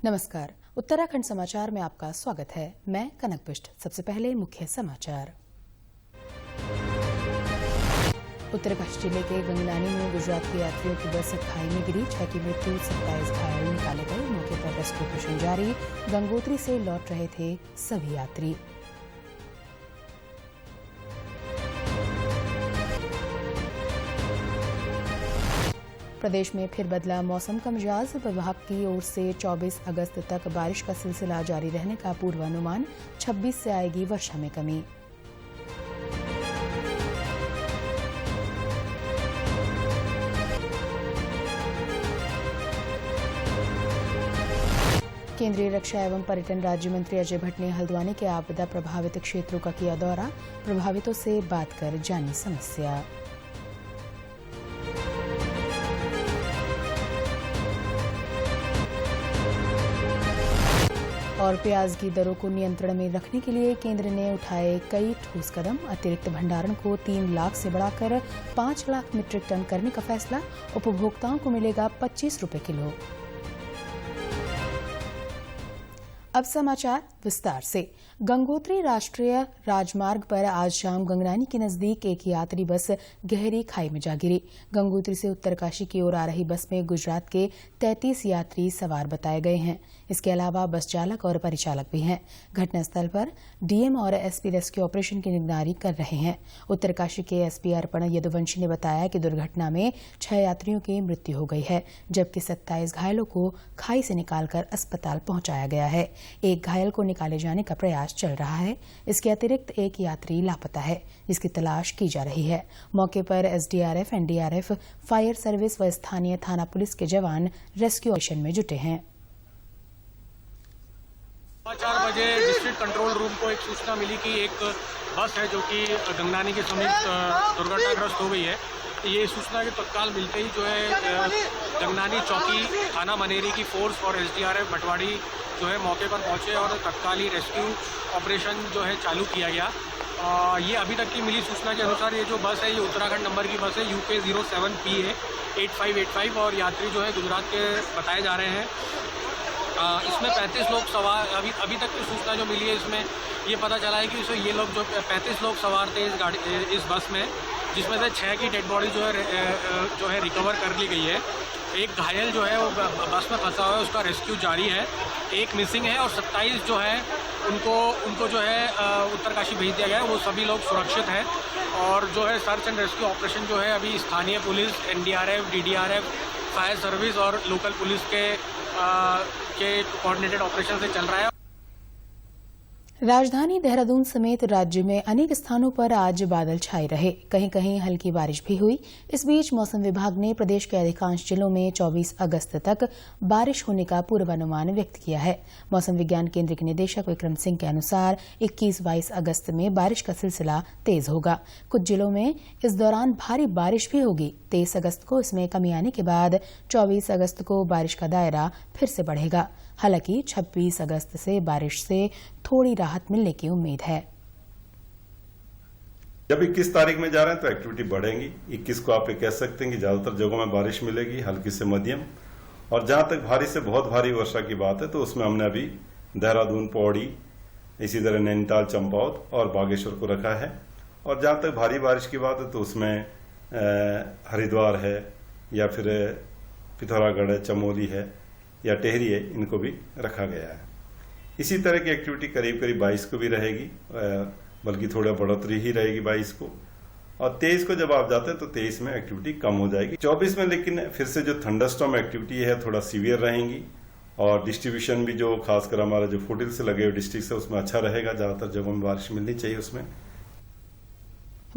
नमस्कार। उत्तराखंड समाचार में आपका स्वागत है। मैं कनक बिष्ट। सबसे पहले मुख्य समाचार। उत्तरकाशी जिले के गंगनानी में गुजरात के यात्रियों की बस खाई में गिरी। 6 की मृत्यु, 27 घायल निकाले गए। मौके पर रेस्क्यू ऑपरेशन जारी। गंगोत्री से लौट रहे थे सभी यात्री। प्रदेश में फिर बदला मौसम का मिजाज। विभाग की ओर से 24 अगस्त तक बारिश का सिलसिला जारी रहने का पूर्वानुमान। 26 से आएगी वर्षा में कमी। केंद्रीय रक्षा एवं पर्यटन राज्य मंत्री अजय भट्ट ने हल्द्वानी के आपदा प्रभावित क्षेत्रों का किया दौरा। प्रभावितों से बात कर जानी समस्या। और प्याज की दरों को नियंत्रण में रखने के लिए केंद्र ने उठाए कई ठोस कदम। अतिरिक्त भंडारण को 3 लाख से बढ़ाकर 5 लाख मीट्रिक टन करने का फैसला। उपभोक्ताओं को मिलेगा 25 रुपए किलो। अब समाचार विस्तार से। गंगोत्री राष्ट्रीय राजमार्ग पर आज शाम गंगनानी के नजदीक एक यात्री बस गहरी खाई में जा गिरी। गंगोत्री से उत्तरकाशी की ओर आ रही बस में गुजरात के 33 यात्री सवार बताए गए हैं। इसके अलावा बस चालक और परिचालक भी हैं। घटनास्थल पर डीएम और एसपी रेस्क्यू ऑपरेशन की निगरानी कर रहे हैं। उत्तरकाशी के एसपी अर्पण यदुवंशी ने बताया कि दुर्घटना में 6 यात्रियों की मृत्यु हो गई है, जबकि 27 घायलों को खाई से निकालकर अस्पताल पहुंचाया गया है। एक घायल को निकाले जाने का प्रयास चल रहा है। इसके अतिरिक्त एक यात्री लापता है, जिसकी तलाश की जा रही है। मौके पर एसडीआरएफ, एनडीआरएफ, फायर सर्विस व स्थानीय थाना पुलिस के जवान रेस्क्यू ऑपरेशन में जुटे हैं। 4 बजे डिस्ट्रिक्ट कंट्रोल रूम को एक सूचना मिली कि एक बस है जो कि गंगनानी के समीप दुर्घटनाग्रस्त हो गई है। ये सूचना के तत्काल मिलते ही जो है गंगनानी चौकी, थाना मनेरी की फोर्स और एसडीआरएफ भटवाड़ी जो है मौके पर पहुंचे और तत्काली रेस्क्यू ऑपरेशन जो है चालू किया गया। ये अभी तक की मिली सूचना के अनुसार ये जो बस है ये उत्तराखंड नंबर की बस है, UK 07PA 8585 और यात्री जो है गुजरात के बताए जा रहे हैं। इसमें 35 लोग सवार, अभी तक की सूचना जो मिली है इसमें ये पता चला है कि इसमें ये लोग जो 35 लोग सवार थे इस बस में, जिसमें से 6 की डेड बॉडी जो है रिकवर कर ली गई है। एक घायल जो है वो बस में फंसा हुआ है, उसका रेस्क्यू जारी है। एक मिसिंग है और 27 जो है उनको जो है उत्तरकाशी भेज दिया गया है। वो सभी लोग सुरक्षित हैं और जो है सर्च एंड रेस्क्यू ऑपरेशन जो है अभी स्थानीय police, NDRF, DDRF, fire service और लोकल पुलिस के कोऑर्डिनेटेड ऑपरेशन से चल रहा है। राजधानी देहरादून समेत राज्य में अनेक स्थानों पर आज बादल छाए रहे। कहीं कहीं हल्की बारिश भी हुई। इस बीच मौसम विभाग ने प्रदेश के अधिकांश जिलों में 24 अगस्त तक बारिश होने का पूर्वानुमान व्यक्त किया है। मौसम विज्ञान केंद्र के निदेशक विक्रम सिंह के अनुसार 21-22 अगस्त में बारिश का सिलसिला तेज होगा। कुछ जिलों में इस दौरान भारी बारिश भी होगी। 23 अगस्त को इसमें कमी आने के बाद 24 अगस्त को बारिश का दायरा फिर से बढ़ेगा। हालांकि 26 अगस्त से बारिश से थोड़ी राहत मिलने की उम्मीद है। जब 21 तारीख में जा रहे हैं तो एक्टिविटी बढ़ेगी। 21 को आप ये कह सकते हैं कि ज्यादातर जगहों में बारिश मिलेगी, हल्की से मध्यम। और जहां तक भारी से बहुत भारी वर्षा की बात है तो उसमें हमने अभी देहरादून, पौड़ी, इसी तरह नैनीताल, चंपावत और बागेश्वर को रखा है। और जहां तक भारी बारिश की बात है तो उसमें हरिद्वार है या फिर पिथौरागढ़ है, चमोली है या टेहरी है, इनको भी रखा गया है। इसी तरह की एक्टिविटी करीब 22 को भी रहेगी, बल्कि थोड़ा बढ़ोतरी ही रहेगी 22 को। और 23 को जब आप जाते हैं तो 23 में एक्टिविटी कम हो जाएगी। 24 में लेकिन फिर से जो थंडरस्टॉर्म एक्टिविटी है थोड़ा सीवियर रहेंगी और डिस्ट्रीब्यूशन भी जो खासकर हमारा जो फुटिल से लगे हुए डिस्ट्रिक्ट है उसमें अच्छा रहेगा। ज्यादातर जगहों में बारिश मिलनी चाहिए उसमें।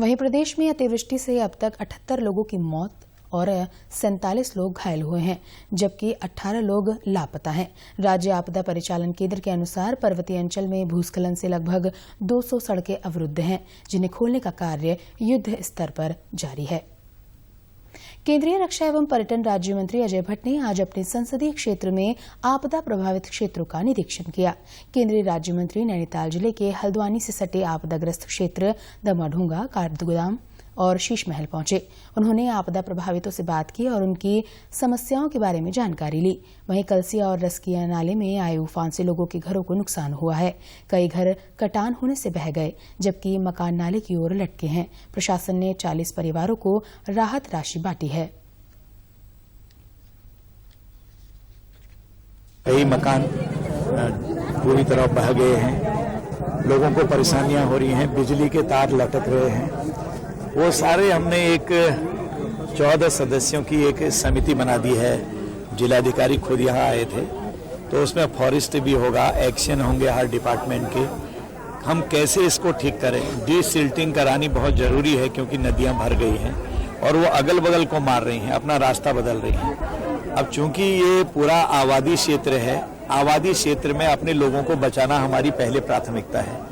वहीं प्रदेश में अतिवृष्टि से अब तक 78 लोगों की मौत और 47 लोग घायल हुए हैं, जबकि 18 लोग लापता हैं। राज्य आपदा परिचालन केंद्र के अनुसार पर्वतीय अंचल में भूस्खलन से लगभग 200 सड़कें अवरुद्ध हैं, जिन्हें खोलने का कार्य युद्ध स्तर पर जारी है। केंद्रीय रक्षा एवं पर्यटन राज्य मंत्री अजय भट्ट ने आज अपने संसदीय क्षेत्र में आपदा प्रभावित क्षेत्रों का निरीक्षण किया। केंद्रीय राज्य मंत्री नैनीताल जिले के हल्द्वानी से सटे आपदाग्रस्त क्षेत्र दमाढूंगा, काठगोदाम और शीश महल पहुंचे। उन्होंने आपदा प्रभावितों से बात की और उनकी समस्याओं के बारे में जानकारी ली। वहीं कलसिया और रसकिया नाले में आए उफान से लोगों के घरों को नुकसान हुआ है। कई घर कटान होने से बह गए, जबकि मकान नाले की ओर लटके हैं। प्रशासन ने 40 परिवारों को राहत राशि बांटी है। कई मकान पूरी तरह बह गए हैं, लोगों को परेशानियां हो रही हैं, बिजली के तार लटक रहे हैं। वो सारे हमने एक 14 सदस्यों की एक समिति बना दी है। जिलाधिकारी खुद यहाँ आए थे, तो उसमें फॉरेस्ट भी होगा, एक्शन होंगे हर डिपार्टमेंट के। हम कैसे इसको ठीक करें, डीसिल्टिंग करानी बहुत जरूरी है, क्योंकि नदियां भर गई हैं और वो अगल बगल को मार रही हैं, अपना रास्ता बदल रही हैं। अब चूंकि ये पूरा आबादी क्षेत्र है, आबादी क्षेत्र में अपने लोगों को बचाना हमारी पहले प्राथमिकता है।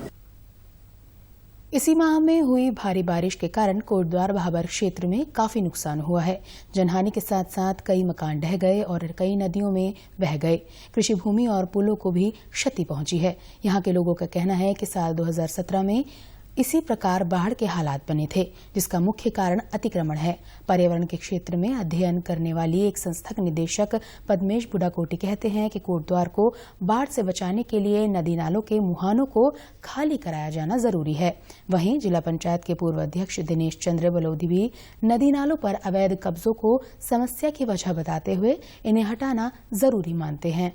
इसी माह में हुई भारी बारिश के कारण कोटद्वार भाबर क्षेत्र में काफी नुकसान हुआ है। जनहानि के साथ साथ कई मकान ढह गए और कई नदियों में बह गए। कृषि भूमि और पुलों को भी क्षति पहुंची है। यहां के लोगों का कहना है कि साल 2017 में इसी प्रकार बाढ़ के हालात बने थे, जिसका मुख्य कारण अतिक्रमण है। पर्यावरण के क्षेत्र में अध्ययन करने वाली एक संस्था के निदेशक पद्मेश बुडाकोटी कहते हैं कि कोटद्वार को बाढ़ से बचाने के लिए नदी नालों के मुहानों को खाली कराया जाना जरूरी है। वहीं जिला पंचायत के पूर्व अध्यक्ष दिनेश चंद्र बलोदी भी नदी नालों पर अवैध कब्जों को समस्या की वजह बताते हुए इन्हें हटाना जरूरी मानते हैं।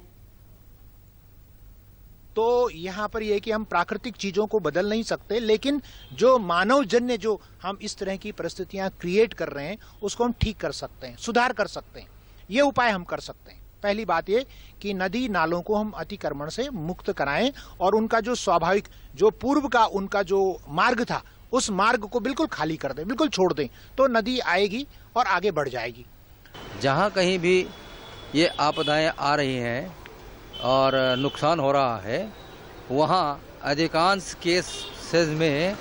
तो यहाँ पर यह है कि हम प्राकृतिक चीजों को बदल नहीं सकते, लेकिन जो मानवजन्य जो हम इस तरह की परिस्थितियां क्रिएट कर रहे हैं उसको हम ठीक कर सकते हैं, सुधार कर सकते हैं। ये उपाय हम कर सकते हैं। पहली बात ये कि नदी नालों को हम अतिक्रमण से मुक्त कराएं और उनका जो स्वाभाविक जो पूर्व का उनका जो मार्ग था उस मार्ग को बिल्कुल खाली कर दें, बिल्कुल छोड़ दें, तो नदी आएगी और आगे बढ़ जाएगी। जहाँ कहीं भी ये आपदाएं आ रही हैं और नुकसान हो रहा है, वहाँ अधिकांश केसेस में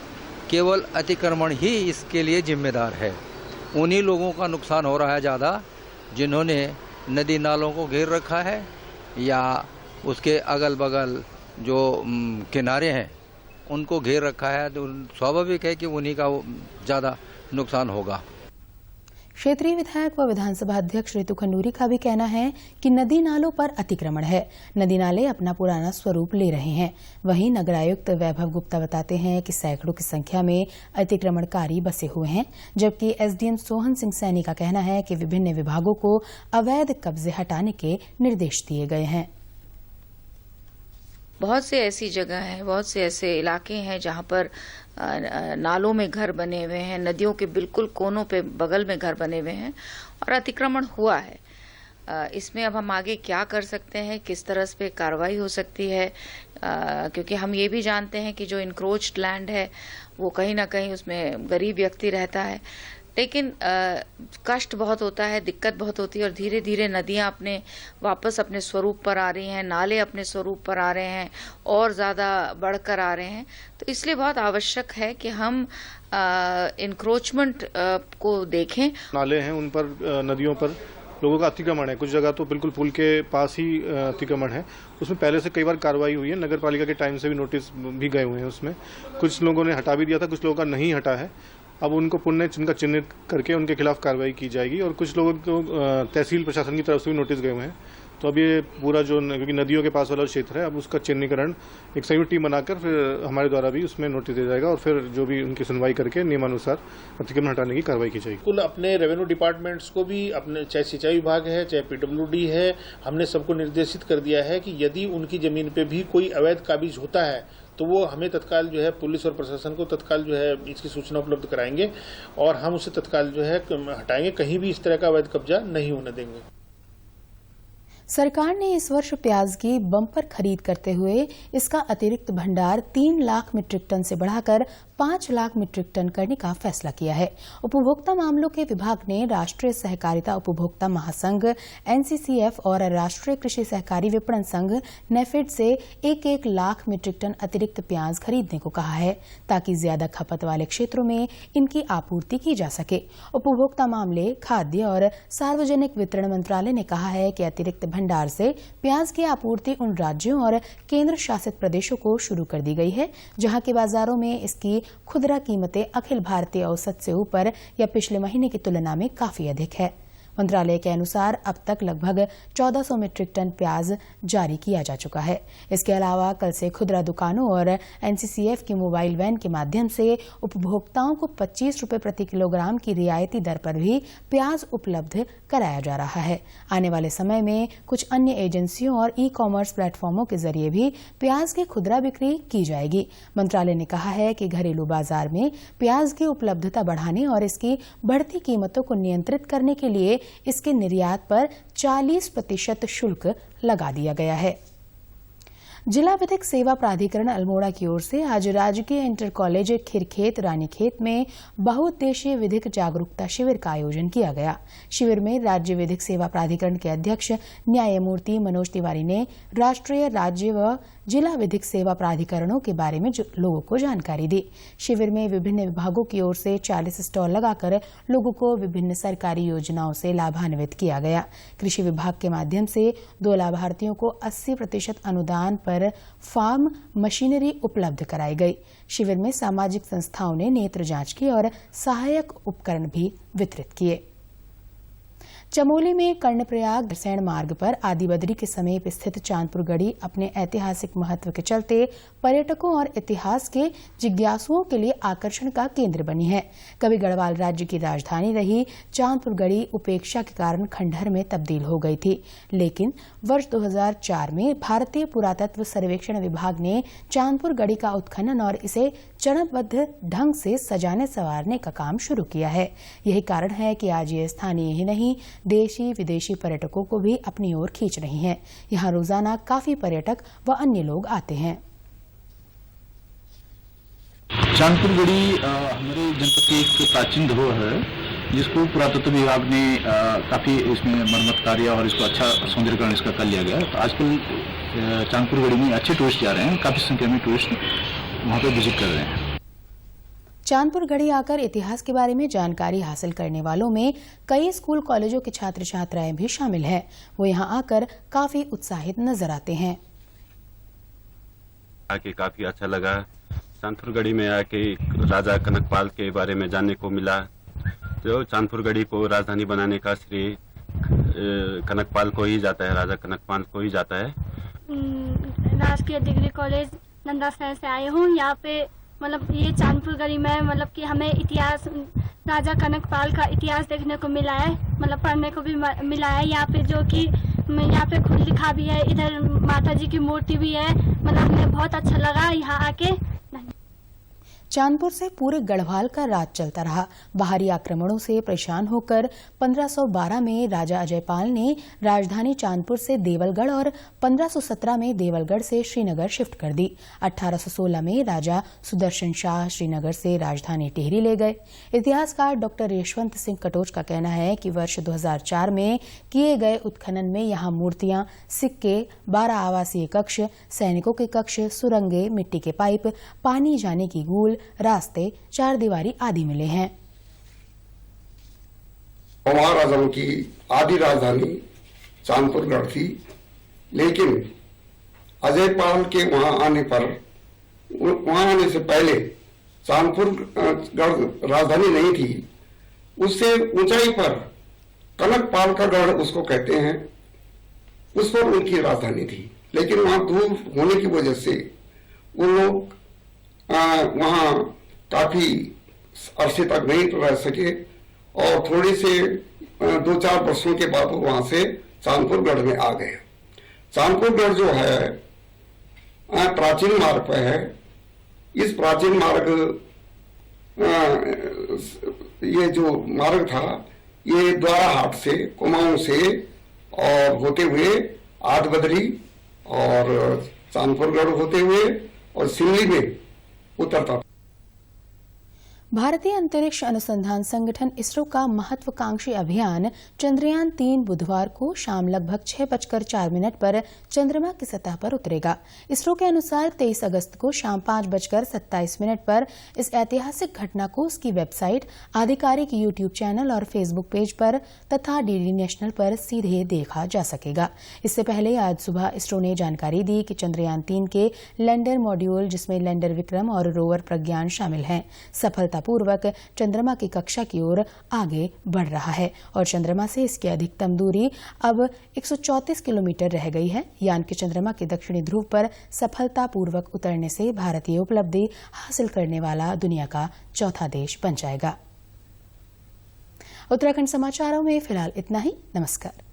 केवल अतिक्रमण ही इसके लिए जिम्मेदार है। उन्हीं लोगों का नुकसान हो रहा है ज़्यादा, जिन्होंने नदी नालों को घेर रखा है या उसके अगल बगल जो किनारे हैं उनको घेर रखा है, तो स्वाभाविक है कि उन्हीं का ज़्यादा नुकसान होगा। क्षेत्रीय विधायक व विधानसभा अध्यक्ष रितु खंडूरी का भी कहना है कि नदी नालों पर अतिक्रमण है। नदी नाले अपना पुराना स्वरूप ले रहे हैं। वहीं नगर आयुक्त वैभव गुप्ता बताते हैं कि सैकड़ों की संख्या में अतिक्रमणकारी बसे हुए हैं, जबकि एसडीएम सोहन सिंह सैनी का कहना है कि विभिन्न विभागों को अवैध कब्जे हटाने के निर्देश दिए गए हैं। बहुत से ऐसी जगह हैं, बहुत से ऐसे इलाके हैं जहां पर नालों में घर बने हुए हैं, नदियों के बिल्कुल कोनों पे बगल में घर बने हुए हैं और अतिक्रमण हुआ है। इसमें अब हम आगे क्या कर सकते हैं, किस तरह से कार्रवाई हो सकती है, क्योंकि हम ये भी जानते हैं कि जो इनक्रोच्ड लैंड है वो कहीं ना कहीं उसमें गरीब व्यक्ति रहता है, लेकिन कष्ट बहुत होता है, दिक्कत बहुत होती है और धीरे धीरे नदियां वापस अपने स्वरूप पर आ रही हैं, नाले अपने स्वरूप पर आ रहे हैं और ज़्यादा बढ़कर आ रहे हैं। तो इसलिए बहुत आवश्यक है कि हम इंक्रोचमेंट को देखें। नाले हैं, उन पर नदियों पर लोगों का अतिक्रमण है। कुछ जगह तो बिल्कुल पुल के पास ही अतिक्रमण है। उसमें पहले से कई बार कार्रवाई हुई है, नगर पालिका के टाइम से भी नोटिस भी गए हुए हैं। उसमें कुछ लोगों ने हटा भी दिया था, कुछ लोगों का नहीं हटा है। अब उनको पुनः जिनका चिन्हित करके उनके खिलाफ कार्रवाई की जाएगी और कुछ लोगों को तहसील प्रशासन की तरफ से भी नोटिस गए हुए हैं। तो अब ये पूरा जो क्योंकि नदियों के पास वाला क्षेत्र है, अब उसका चिन्हीकरण एक संयुक्त टीम बनाकर फिर हमारे द्वारा भी उसमें नोटिस दिया जाएगा और फिर जो भी उनकी सुनवाई करके नियमानुसार अतिक्रमण हटाने की कार्रवाई की जाएगी। कुल अपने रेवेन्यू डिपार्टमेंट्स को भी, अपने चाहे सिंचाई विभाग है चाहे पीडब्ल्यूडी है, हमने सबको निर्देशित कर दिया है कि यदि उनकी जमीन पे भी कोई अवैध काबिज होता है तो वो हमें तत्काल जो है पुलिस और प्रशासन को तत्काल जो है इसकी सूचना उपलब्ध कराएंगे और हम उसे तत्काल जो है हटाएंगे। कहीं भी इस तरह का अवैध कब्जा नहीं होने देंगे। सरकार ने इस वर्ष प्याज की बम्पर खरीद करते हुए इसका अतिरिक्त भंडार 3 लाख मीट्रिक टन से बढ़ाकर 5 लाख मीट्रिक टन करने का फैसला किया है। उपभोक्ता मामलों के विभाग ने राष्ट्रीय सहकारिता उपभोक्ता महासंघ एनसीसीएफ और राष्ट्रीय कृषि सहकारी विपणन संघ नेफेड से 1-1 लाख मीट्रिक टन अतिरिक्त प्याज खरीदने को कहा है, ताकि ज्यादा खपत वाले क्षेत्रों में इनकी आपूर्ति की जा सके। उपभोक्ता मामले, खाद्य और सार्वजनिक वितरण मंत्रालय ने कहा है कि अतिरिक्त भंडार से प्याज की आपूर्ति उन राज्यों और केंद्र शासित प्रदेशों को शुरू कर दी गई है जहां के बाजारों में इसकी खुदरा कीमतें अखिल भारतीय औसत से ऊपर या पिछले महीने की तुलना में काफी अधिक है। मंत्रालय के अनुसार अब तक लगभग 1400 मीट्रिक टन प्याज जारी किया जा चुका है। इसके अलावा कल से खुदरा दुकानों और एनसीसीएफ की मोबाइल वैन के माध्यम से उपभोक्ताओं को 25 रुपए प्रति किलोग्राम की रियायती दर पर भी प्याज उपलब्ध कराया जा रहा है। आने वाले समय में कुछ अन्य एजेंसियों और ई कॉमर्स प्लेटफॉर्मों के जरिए भी प्याज की खुदरा बिक्री की जाएगी। मंत्रालय ने कहा है कि घरेलू बाजार में प्याज की उपलब्धता बढ़ाने और इसकी बढ़ती कीमतों को नियंत्रित करने के लिए इसके निर्यात पर 40% शुल्क लगा दिया गया है। जिला विधिक सेवा प्राधिकरण अल्मोड़ा की ओर से आज राजकीय इंटर कॉलेज खिरखेत रानीखेत में बहुउद्देशीय विधिक जागरूकता शिविर का आयोजन किया गया। शिविर में राज्य विधिक सेवा प्राधिकरण के अध्यक्ष न्यायमूर्ति मनोज तिवारी ने राष्ट्रीय, राज्य व जिला विधिक सेवा प्राधिकरणों के बारे में लोगों को जानकारी दी। शिविर में विभिन्न विभागों की ओर से 40 स्टॉल लगाकर लोगों को विभिन्न सरकारी योजनाओं से लाभान्वित किया गया। कृषि विभाग के माध्यम से 2 लाभार्थियों को 80% अनुदान पर फार्म मशीनरी उपलब्ध कराई गई। शिविर में सामाजिक संस्थाओं ने नेत्र जांच की और सहायक उपकरण भी वितरित किए। चमोली में कर्णप्रयाग बरसैण मार्ग पर आदि बद्री के समीप स्थित चांदपुर गढ़ी अपने ऐतिहासिक महत्व के चलते पर्यटकों और इतिहास के जिज्ञासुओं के लिए आकर्षण का केंद्र बनी है। कभी गढ़वाल राज्य की राजधानी रही चांदपुर गढ़ी उपेक्षा के कारण खंडहर में तब्दील हो गई थी, लेकिन वर्ष 2004 में भारतीय पुरातत्व सर्वेक्षण विभाग ने चांदपुर गढ़ी का उत्खनन और इसे चरणबद्ध ढंग से सजाने संवारने का काम शुरू किया है। यही कारण है कि आज ये स्थानीय ही नहीं, देशी विदेशी पर्यटकों को भी अपनी ओर खींच रही हैं। यहाँ रोजाना काफी पर्यटक व अन्य लोग आते हैं। चांदपुर गढ़ी हमारे जनपद की एक प्राचीन धरोहर है, जिसको पुरातत्व विभाग ने काफी इसमें मरम्मत कार्य और इसको अच्छा सौंदर्यीकरण इसका कर लिया गया। तो आजकल चांदपुर गढ़ी में अच्छे टूरिस्ट जा रहे हैं, काफी संख्या में टूरिस्ट वहाँ पे विजिट कर रहे हैं। चांदपुर गढ़ी आकर इतिहास के बारे में जानकारी हासिल करने वालों में कई स्कूल कॉलेजों के छात्र छात्राएं भी शामिल हैं। वो यहाँ आकर काफी उत्साहित नजर आते हैं। आके काफी अच्छा लगा। चांदपुर गढ़ी में आके राजा कनकपाल के बारे में जानने को मिला। जो चांदपुर गढ़ी को राजधानी बनाने का श्रेय कनकपाल को ही जाता है, राजा कनकपाल को ही जाता है। राजकीय डिग्री कॉलेज नंदासैन से आए हूँ। यहाँ पे मतलब ये चांदपुर गढ़ी में मतलब कि हमें इतिहास, राजा कनकपाल का इतिहास देखने को मिला है, मतलब पढ़ने को भी मिला है। यहाँ पे जो कि यहाँ पे खुद लिखा भी है, इधर माता जी की मूर्ति भी है। मतलब हमें बहुत अच्छा लगा यहाँ आके। चांदपुर से पूरे गढ़वाल का राज चलता रहा। बाहरी आक्रमणों से परेशान होकर 1512 में राजा अजयपाल ने राजधानी चांदपुर से देवलगढ़ और 1517 में देवलगढ़ से श्रीनगर शिफ्ट कर दी। 1816 में राजा सुदर्शन शाह श्रीनगर से राजधानी टिहरी ले गए। इतिहासकार डॉक्टर यशवंत सिंह कटोच का कहना है कि वर्ष 2004 में किए गए उत्खनन में यहाँ मूर्तियां, सिक्के, 12 आवासीय कक्ष, सैनिकों के कक्ष, सुरंगें, मिट्टी के पाइप, पानी जाने की गूल, रास्ते, 4 दीवारी आदि मिले हैं। महाराजाओं की आदि राजधानी चांदपुर गढ़ थी, लेकिन अजयपाल के वहां आने से पहले चांदपुर गढ़ राजधानी नहीं थी। उससे ऊंचाई पर कनकपाल का गढ़ उसको कहते हैं, उस पर उनकी राजधानी थी। लेकिन वहां दूर होने की वजह से उन लोग वहां काफी अरसे तक नहीं रह सके और थोड़ी से 2-4 वर्षों के बाद वहां से चांदपुर गढ़ में आ गए। चांदपुर गढ़ जो है प्राचीन मार्ग पर है। इस प्राचीन मार्ग, ये जो मार्ग था, ये द्वाराहाट से, कुमाऊं से और होते हुए आठ बदरी और चांदपुर गढ़ होते हुए और सिमली में उतरता। भारतीय अंतरिक्ष अनुसंधान संगठन इसरो का महत्वाकांक्षी अभियान चंद्रयान-3 बुधवार को शाम लगभग 6:04 पर चंद्रमा की सतह पर उतरेगा। इसरो के अनुसार 23 अगस्त को शाम 5:27 पर इस ऐतिहासिक घटना को उसकी वेबसाइट, आधिकारिक यूट्यूब चैनल और फेसबुक पेज पर तथा डीडी नेशनल पर सीधे देखा जा सकेगा। इससे पहले आज सुबह इसरो ने जानकारी दी कि चंद्रयान-3 के लैंडर मॉड्यूल, जिसमें लैंडर विक्रम और रोवर प्रज्ञान शामिल हैं, सफलतापूर्वक चंद्रमा की कक्षा की ओर आगे बढ़ रहा है और चंद्रमा से इसकी अधिकतम दूरी अब 134 किलोमीटर रह गई है। यान के चंद्रमा के दक्षिणी ध्रुव पर सफलतापूर्वक उतरने से भारतीय उपलब्धि हासिल करने वाला दुनिया का चौथा देश बन जाएगा। उत्तराखंड समाचारों में फिलहाल इतना ही। नमस्कार।